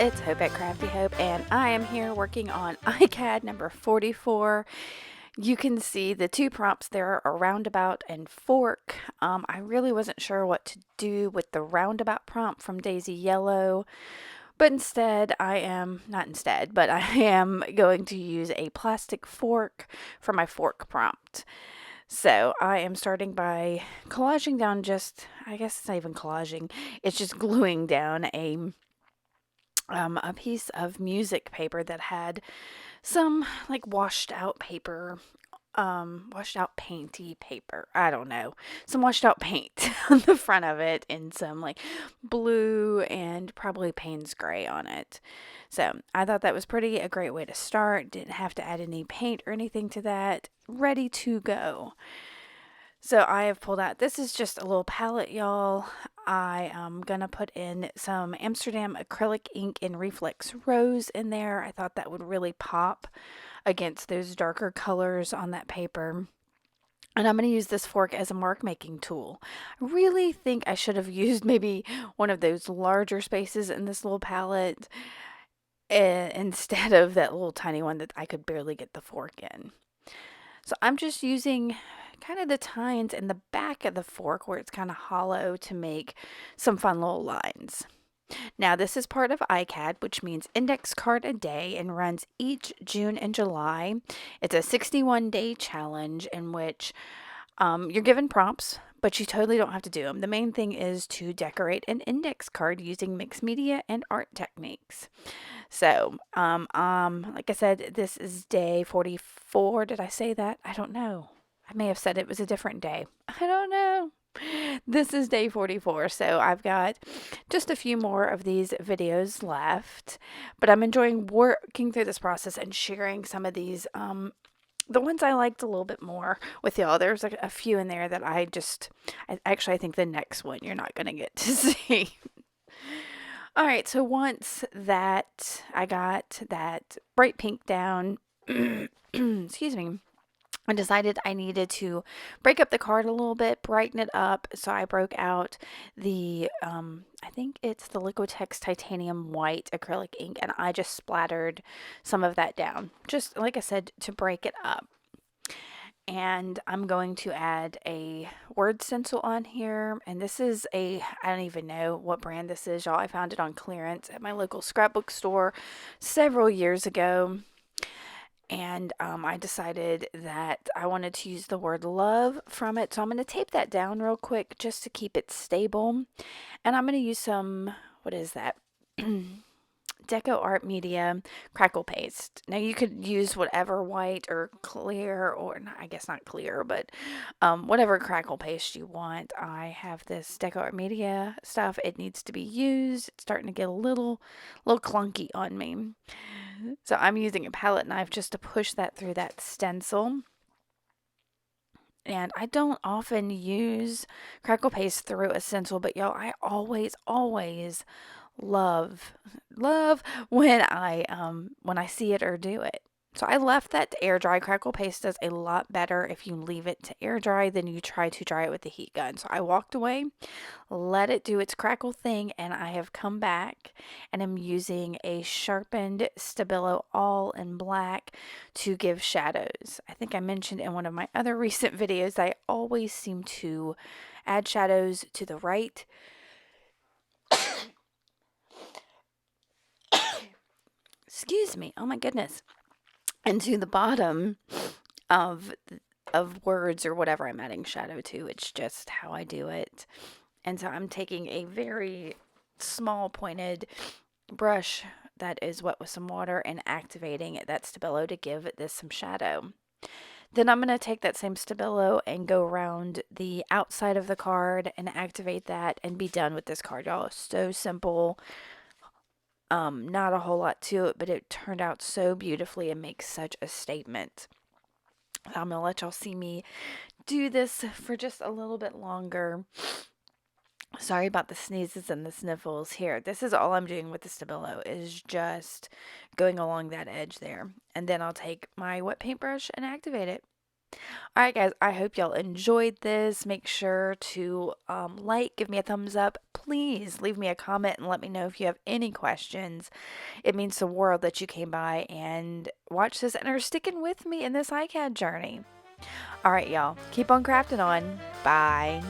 it's Hope at Crafty Hope, and I am here working on ICAD number 44. You can see the two prompts there are roundabout and fork. I really wasn't sure what to do with the roundabout prompt from Daisy Yellow, but I am going to use a plastic fork for my fork prompt. So I am starting by collaging down I guess it's not even collaging, it's just gluing down a piece of music paper that had some like washed out painty paper. I don't know. Some washed out paint on the front of it and some like blue and probably Payne's gray on it. So I thought that was a great way to start. Didn't have to add any paint or anything to that. Ready to go. So I have pulled out, this is just a little palette, y'all. I am going to put in some Amsterdam acrylic ink in Reflex Rose in there. I thought that would really pop against those darker colors on that paper. And I'm going to use this fork as a mark making tool. I really think I should have used maybe one of those larger spaces in this little palette instead of that little tiny one that I could barely get the fork in. So I'm just using kind of the tines in the back of the fork where it's kind of hollow to make some fun little lines. Now this is part of ICAD, which means Index Card a Day, and runs each June and July. It's a 61-day challenge in which you're given prompts, but you totally don't have to do them. The main thing is to decorate an index card using mixed media and art techniques. So, like I said, this is day 44. Did I say that? I don't know. I may have said it was a different day. I don't know. This is day 44, so I've got just a few more of these videos left, but I'm enjoying working through this process and sharing some of these, the ones I liked a little bit more with y'all. There's like a few in there that I think the next one you're not going to get to see. All right, so once that I got that bright pink down, excuse me, I decided I needed to break up the card a little bit, brighten it up. So I broke out I think it's the Liquitex Titanium White acrylic ink, and I just splattered some of that down, just like I said, to break it up. And I'm going to add a word stencil on here. And this is I don't even know what brand this is, y'all. I found it on clearance at my local scrapbook store several years ago. And I decided that I wanted to use the word love from it. So I'm going to tape that down real quick just to keep it stable. And I'm going to use some, what is that? Deco Art Media crackle paste. Now you could use whatever white or clear, or I guess not clear, but whatever crackle paste you want. I have this Deco Art Media stuff. It needs to be used. It's starting to get a little clunky on me. So I'm using a palette knife just to push that through that stencil. And I don't often use crackle paste through a stencil, but y'all, I always love when I see it or do it. So I left that to air dry. Crackle paste does a lot better if you leave it to air dry than you try to dry it with the heat gun. So I walked away, let it do its crackle thing, and I have come back and I'm using a sharpened Stabilo all in black to give shadows. I think I mentioned in one of my other recent videos I always seem to add shadows to the right. Excuse me. Oh my goodness. And to the bottom of words or whatever I'm adding shadow to. It's just how I do it. And so I'm taking a very small pointed brush that is wet with some water and activating that Stabilo to give this some shadow. Then I'm going to take that same Stabilo and go around the outside of the card and activate that and be done with this card, y'all. So simple. Not a whole lot to it, but it turned out so beautifully and makes such a statement. I'm going to let y'all see me do this for just a little bit longer. Sorry about the sneezes and the sniffles here. This is all I'm doing with the Stabilo, is just going along that edge there. And then I'll take my wet paintbrush and activate it. All right, guys, I hope y'all enjoyed this. Make sure to like, give me a thumbs up. Please leave me a comment and let me know if you have any questions. It means the world that you came by and watched this and are sticking with me in this ICAD journey. All right, y'all, keep on crafting on. Bye.